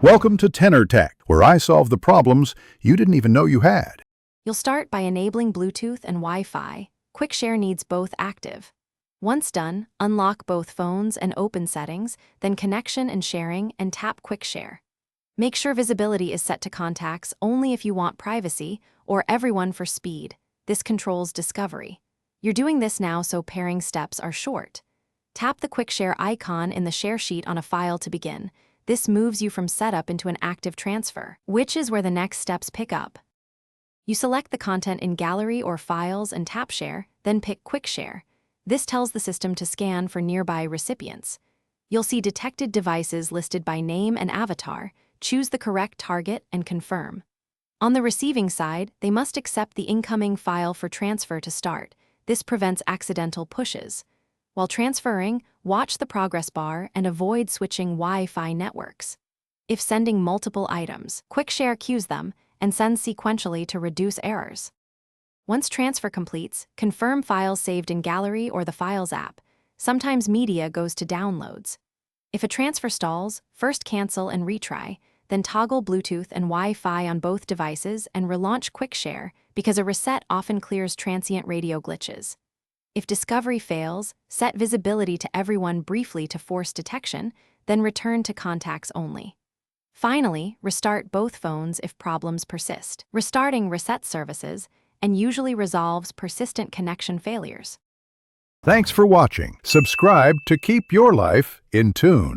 Welcome to Tenor Tech, where I solve the problems you didn't even know you had. You'll start by enabling Bluetooth and Wi-Fi. QuickShare needs both active. Once done, unlock both phones and open settings, then connection and sharing, and tap QuickShare. Make sure visibility is set to contacts only if you want privacy, or everyone for speed. This controls discovery. You're doing this now so pairing steps are short. Tap the QuickShare icon in the share sheet on a file to begin. This moves you from setup into an active transfer, which is where the next steps pick up. You select the content in Gallery or Files and tap Share, then pick Quick Share. This tells the system to scan for nearby recipients. You'll see detected devices listed by name and avatar. Choose the correct target and confirm. On the receiving side, they must accept the incoming file for transfer to start. This prevents accidental pushes. While transferring, watch the progress bar and avoid switching Wi-Fi networks. If sending multiple items, QuickShare queues them and sends sequentially to reduce errors. Once transfer completes, confirm files saved in Gallery or the Files app. Sometimes media goes to downloads. If a transfer stalls, first cancel and retry, then toggle Bluetooth and Wi-Fi on both devices and relaunch QuickShare because a reset often clears transient radio glitches. If discovery fails, set visibility to everyone briefly to force detection, then return to contacts only. Finally, restart both phones if problems persist. Restarting resets services and usually resolves persistent connection failures. Thanks for watching. Subscribe to keep your life in tune.